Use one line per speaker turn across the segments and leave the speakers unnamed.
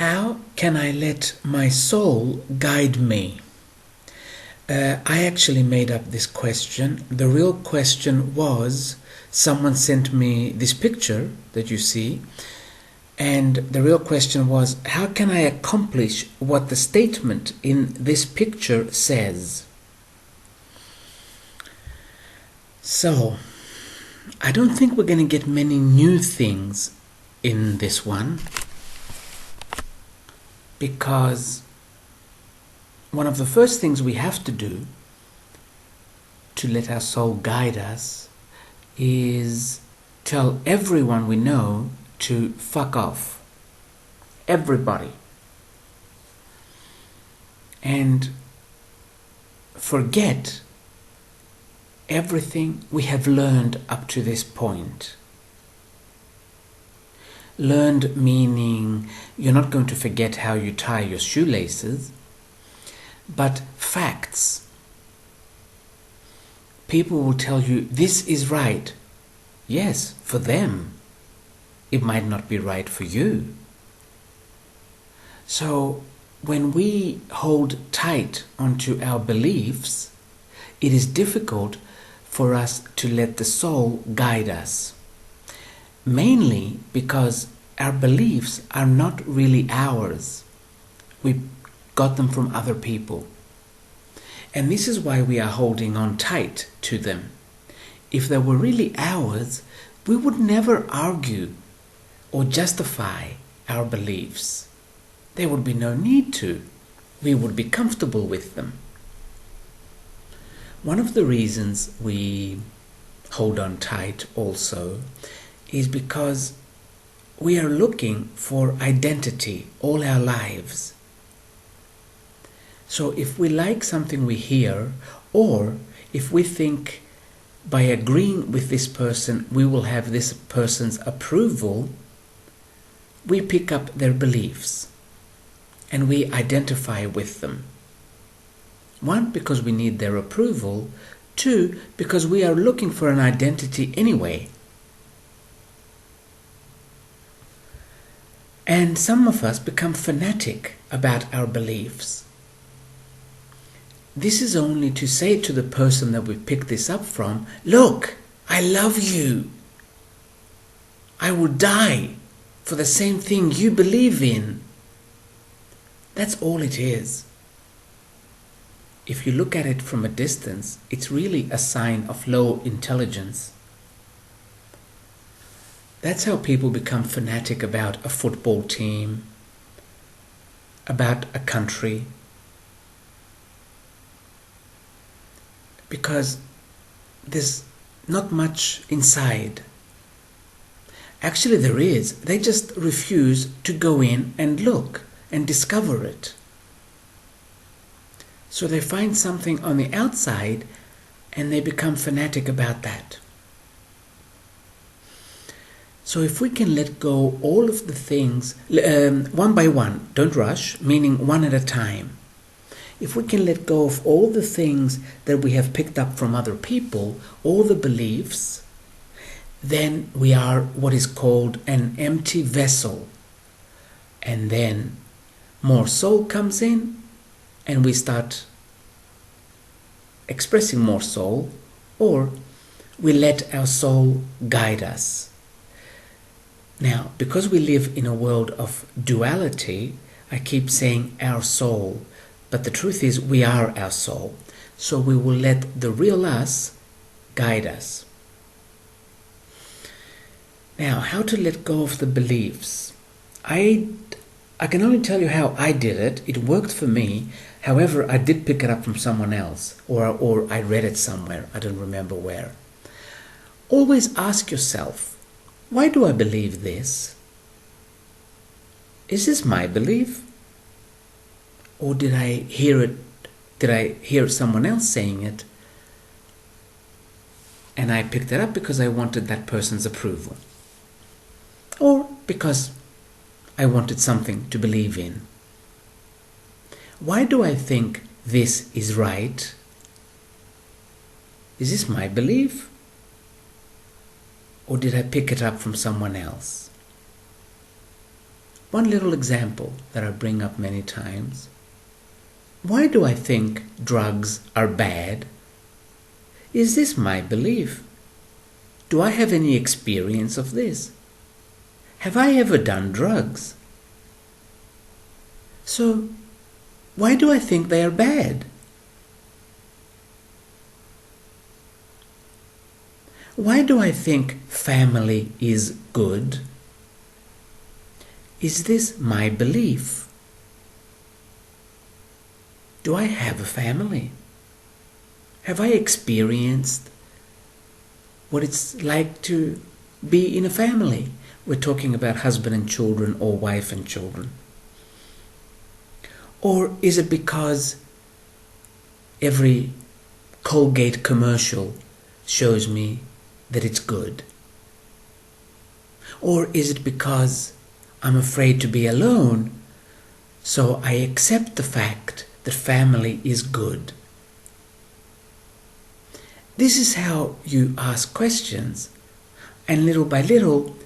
How can I let my soul guide me? I actually made up this question. The real question was, someone sent me this picture that you see, and the real question was, how can I accomplish what the statement in this picture says? So, I don't think we're going to get many new things in this one, because one of the first things we have to do to let our soul guide us is tell everyone we know to fuck off. Everybody. And forget everything we have learned up to this point. Learned meaning you're not going to forget how you tie your shoelaces, but facts. People will tell you this is right. Yes, for them. It might not be right for you. So when we hold tight onto our beliefs, it is difficult for us to let the soul guide us. Mainly because our beliefs are not really ours. We got them from other people. And this is why we are holding on tight to them. If they were really ours, we would never argue or justify our beliefs. There would be no need to. We would be comfortable with them. One of the reasons we hold on tight also is because we are looking for identity all our lives. So if we like something we hear, or if we think by agreeing with this person we will have this person's approval, we pick up their beliefs and we identify with them. One, because we need their approval. Two, because we are looking for an identity anyway. And some of us become fanatic about our beliefs. This is only to say to the person that we picked this up from, look, I love you. I will die for the same thing you believe in. That's all it is. If you look at it from a distance, it's really a sign of low intelligence. That's how people become fanatic about a football team, about a country. Because there's not much inside. Actually there is. They just refuse to go in and look and discover it. So they find something on the outside and they become fanatic about that. So if we can let go all of the things, one by one, don't rush, meaning one at a time. If we can let go of all the things that we have picked up from other people, all the beliefs, then we are what is called an empty vessel. And then more soul comes in and we start expressing more soul, or we let our soul guide us. Now, because we live in a world of duality, I keep saying our soul, but the truth is we are our soul. So we will let the real us guide us. Now, how to let go of the beliefs? I can only tell you how I did it. It worked for me. However, I did pick it up from someone else, or I read it somewhere. I don't remember where. Always ask yourself, why do I believe this? Is this my belief? Or did I hear it? Did I hear someone else saying it? And I picked it up because I wanted that person's approval. Or because I wanted something to believe in. Why do I think this is right? Is this my belief? Or did I pick it up from someone else? One little example that I bring up many times. Why do I think drugs are bad? Is this my belief? Do I have any experience of this? Have I ever done drugs? So, why do I think they are bad? Why do I think family is good? Is this my belief? Do I have a family? Have I experienced what it's like to be in a family? We're talking about husband and children or wife and children. Or is it because every Colgate commercial shows me that it's good? Or is it because I'm afraid to be alone, so I accept the fact that family is good? This is how you ask questions, and little by little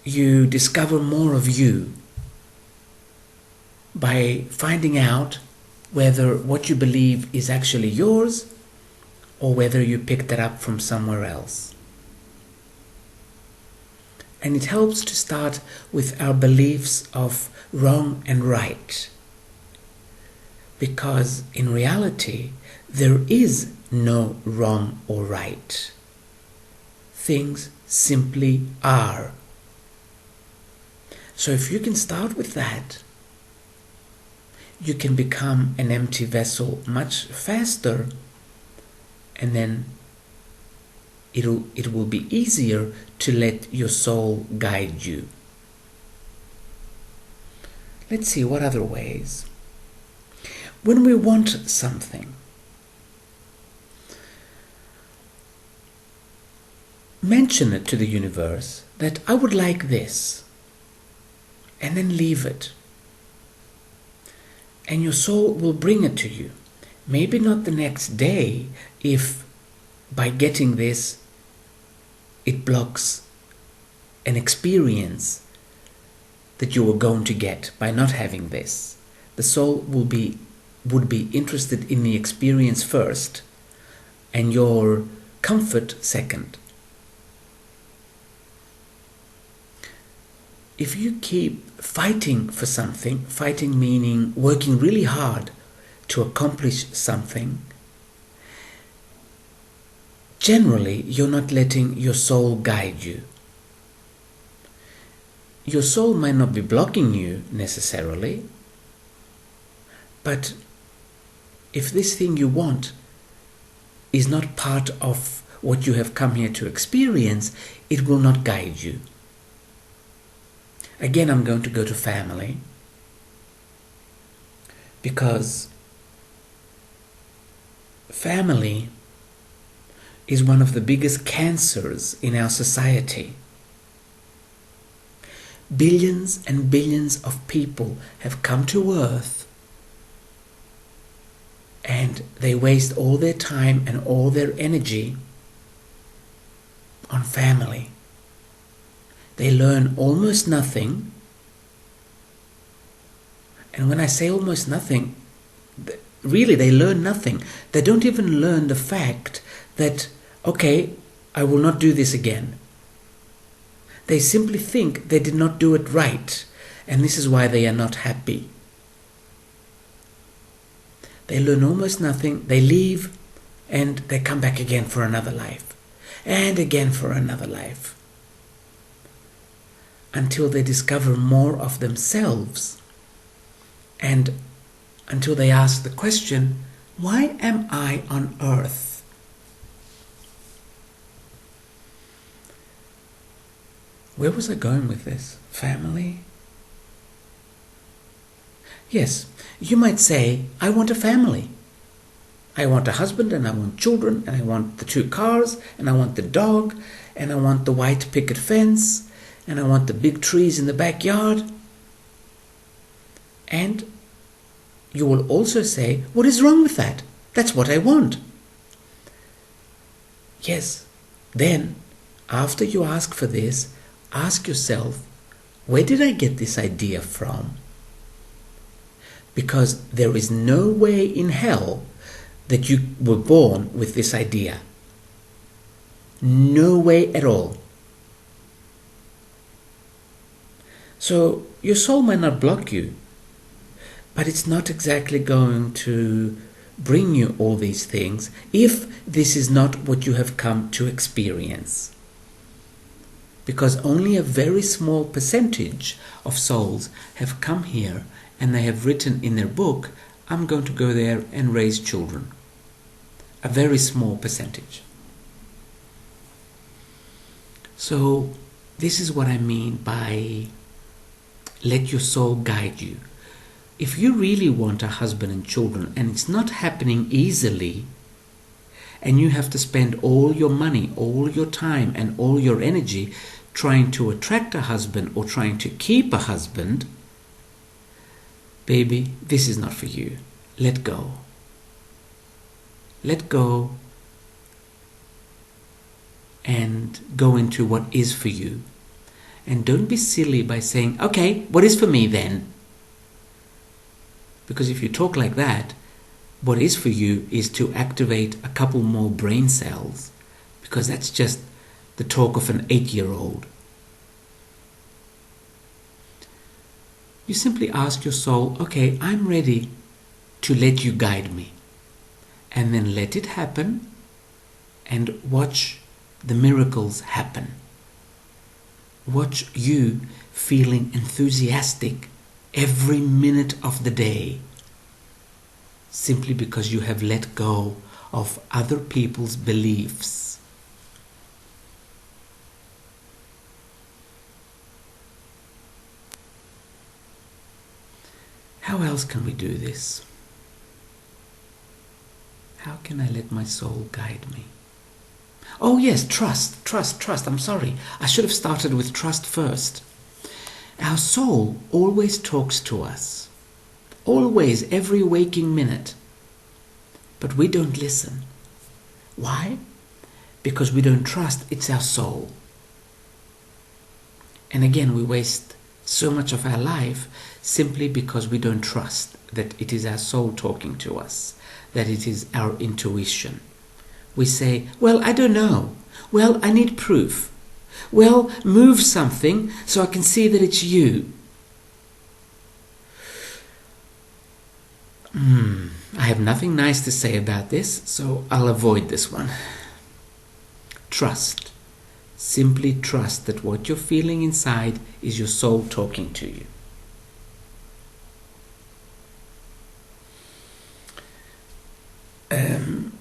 you discover more of you by finding out whether what you believe is actually yours or whether you picked it up from somewhere else. And it helps to start with our beliefs of wrong and right, because in reality there is no wrong or right. Things simply are. So if you can start with that, you can become an empty vessel much faster, and then it will be easier to let your soul guide you. Let's see what other ways. When we want something, mention it to the universe that I would like this, and then leave it. And your soul will bring it to you. Maybe not the next day if by getting this it blocks an experience that you were going to get by not having this. The soul would be interested in the experience first and your comfort second. If you keep fighting for something, fighting meaning working really hard to accomplish something, generally you're not letting your soul guide you. Your soul might not be blocking you necessarily, but if this thing you want is not part of what you have come here to experience, it will not guide you. Again, I'm going to go to family, because family is one of the biggest cancers in our society. Billions and billions of people have come to earth and they waste all their time and all their energy on family. They learn almost nothing. And when I say almost nothing, really they learn nothing. They don't even learn the fact that, okay, I will not do this again. They simply think they did not do it right, and this is why they are not happy. They learn almost nothing, they leave, and they come back again for another life, and again for another life, until they discover more of themselves, and until they ask the question, why am I on earth? Where was I going with this? Family? Yes, you might say, I want a family. I want a husband, and I want children, and I want the 2 cars, and I want the dog, and I want the white picket fence, and I want the big trees in the backyard. And you will also say, what is wrong with that? That's what I want. Yes, then, after you ask for this, ask yourself, Where did I get this idea from? Because there is no way in hell that you were born with this idea. No way at all. So your soul might not block you, but it's not exactly going to bring you all these things if this is not what you have come to experience. Because only a very small percentage of souls have come here and they have written in their book, I'm going to go there and raise children. A very small percentage. So this is what I mean by let your soul guide you. If you really want a husband and children and it's not happening easily, and you have to spend all your money, all your time and all your energy trying to attract a husband or trying to keep a husband, baby, this is not for you. Let go. Let go and go into what is for you. And don't be silly by saying, okay, what is for me then? Because if you talk like that, what is for you is to activate a couple more brain cells, because that's just the talk of an 8-year-old. You simply ask your soul, okay, I'm ready to let you guide me. And then let it happen and watch the miracles happen. Watch you feeling enthusiastic every minute of the day, simply because you have let go of other people's beliefs. How else can we do this? How can I let my soul guide me? Oh yes, trust. I'm sorry. I should have started with trust first. Our soul always talks to us. Always, every waking minute. But we don't listen. Why? Because we don't trust it's our soul. And again, we waste so much of our life simply because we don't trust that it is our soul talking to us, that it is our intuition. We say, well, I don't know. Well, I need proof. Well, move something so I can see that it's you. I have nothing nice to say about this, so I'll avoid this one. Trust. Simply trust that what you're feeling inside is your soul talking to you.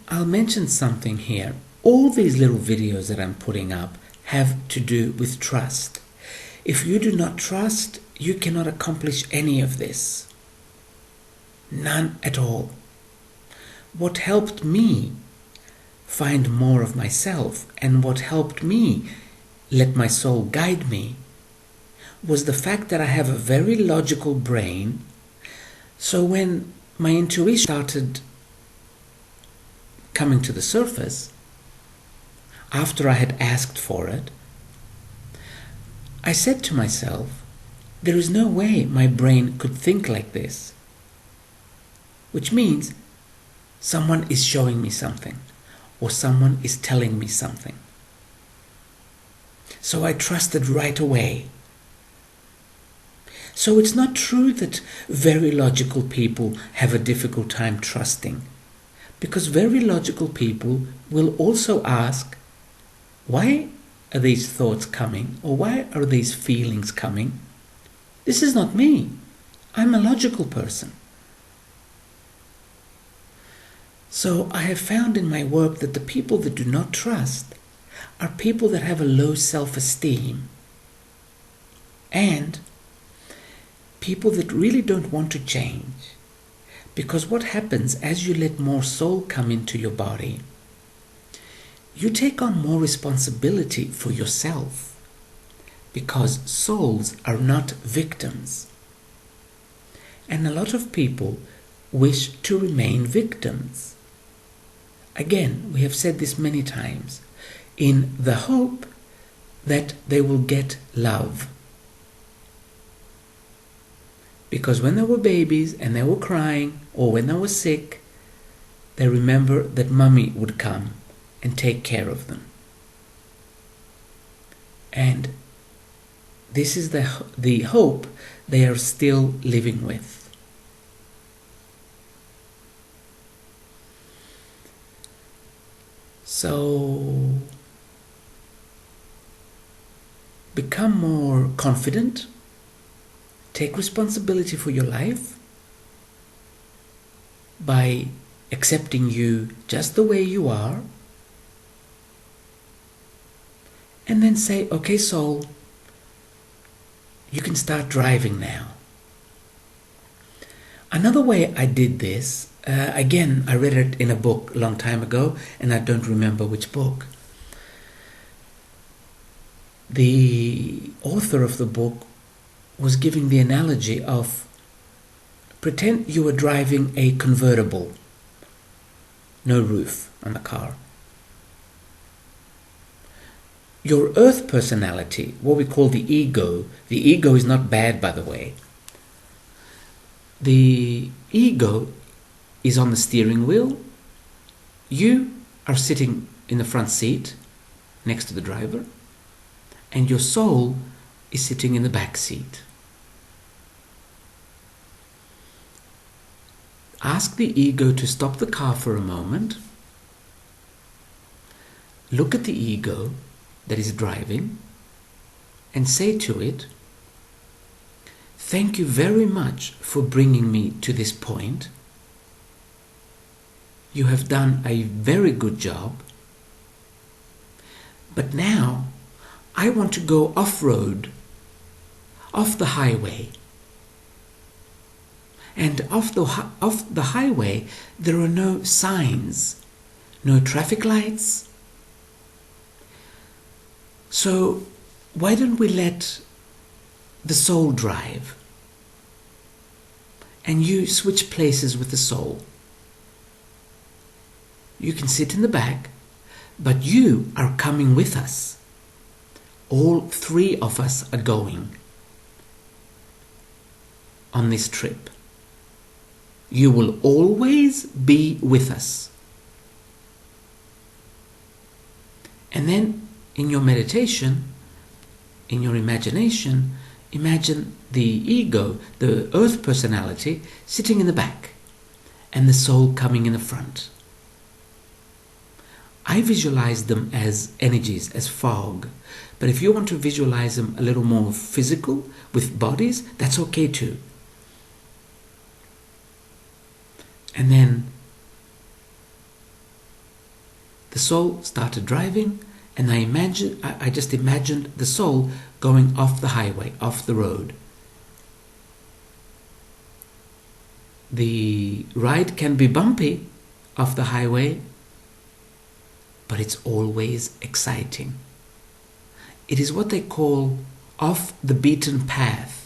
I'll mention something here. All these little videos that I'm putting up have to do with trust. If you do not trust, you cannot accomplish any of this. None at all. What helped me find more of myself and what helped me let my soul guide me was the fact that I have a very logical brain. So when my intuition started coming to the surface, after I had asked for it, I said to myself, there is no way my brain could think like this. Which means someone is showing me something, or someone is telling me something. So I trusted right away. So it's not true that very logical people have a difficult time trusting, because very logical people will also ask, why are these thoughts coming, or why are these feelings coming? This is not me. I'm a logical person. So I have found in my work that the people that do not trust are people that have a low self-esteem, and people that really don't want to change. Because what happens as you let more soul come into your body, you take on more responsibility for yourself, because souls are not victims. And a lot of people wish to remain victims. Again, we have said this many times, in the hope that they will get love. Because when they were babies and they were crying or when they were sick, they remember that Mummy would come and take care of them. And this is the hope they are still living with. So become more confident. Take responsibility for your life by accepting you just the way you are. And then say, okay, soul, you can start driving now. Another way I did this, again, I read it in a book a long time ago, and I don't remember which book. The author of the book was giving the analogy of pretend you were driving a convertible, no roof on the car. Your earth personality, what we call the ego is not bad, by the way. The ego is on the steering wheel. You are sitting in the front seat next to the driver, and your soul is sitting in the back seat. Ask the ego to stop the car for a moment. Look at the ego that is driving and say to it, thank you very much for bringing me to this point. You have done a very good job. But now I want to go off-road, off the highway. And off the highway, there are no signs, no traffic lights. So why don't we let the soul drive? And you switch places with the soul. You can sit in the back, but you are coming with us. All three of us are going on this trip. You will always be with us. And then in your meditation, in your imagination, imagine the ego, the earth personality, sitting in the back and the soul coming in the front. I visualize them as energies, as fog. But if you want to visualize them a little more physical, with bodies, that's okay too. And then the soul started driving, and I just imagined the soul going off the highway, off the road. The ride can be bumpy off the highway, but it's always exciting. It is what they call off the beaten path.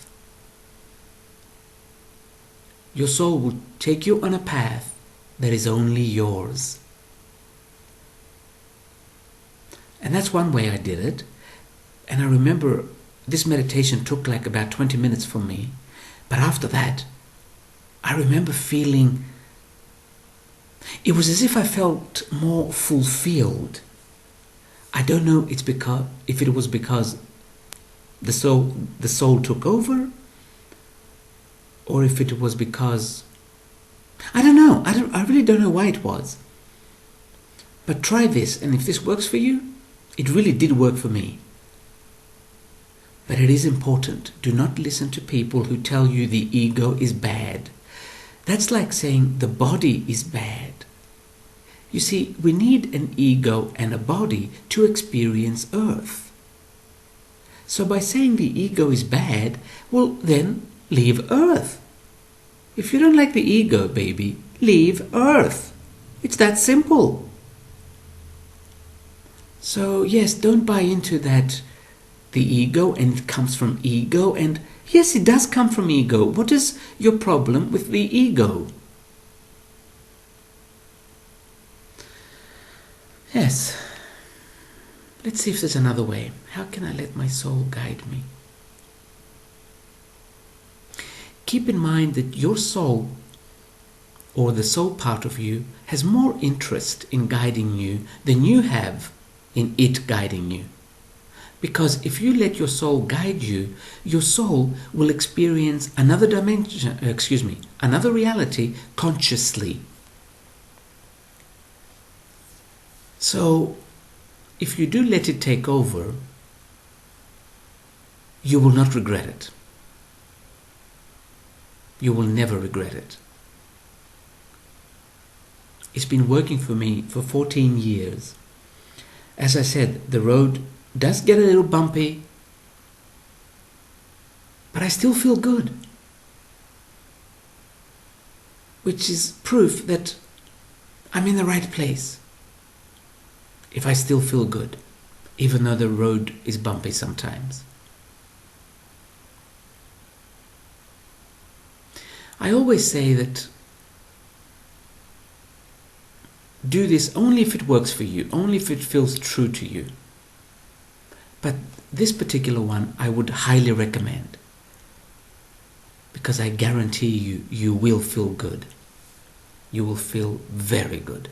Your soul will take you on a path that is only yours. And that's one way I did it. And I remember this meditation took like about 20 minutes for me. But after that, I remember feeling, it was as if I felt more fulfilled. I don't know if it was because the soul took over, or if it was because, I don't know. I really don't know why it was. But try this, and if this works for you, it really did work for me. But it is important. Do not listen to people who tell you the ego is bad. That's like saying the body is bad. You see, we need an ego and a body to experience Earth. So by saying the ego is bad, well then leave Earth. If you don't like the ego, baby, leave Earth. It's that simple. So yes, don't buy into that the ego and it comes from ego, and yes, it does come from ego. What is your problem with the ego? Yes. Let's see if there's another way. How can I let my soul guide me? keep in mind that your soul, or the soul part of you, has more interest in guiding you than you have in it guiding you. Because if you let your soul guide you, your soul will experience another dimension, another reality consciously. So, if you do let it take over, you will not regret it. You will never regret it. It's been working for me for 14 years. As I said, the road does get a little bumpy, but I still feel good. Which is proof that I'm in the right place. If I still feel good, even though the road is bumpy sometimes. I always say that do this only if it works for you, only if it feels true to you. But this particular one I would highly recommend, because I guarantee you, you will feel good. You will feel very good.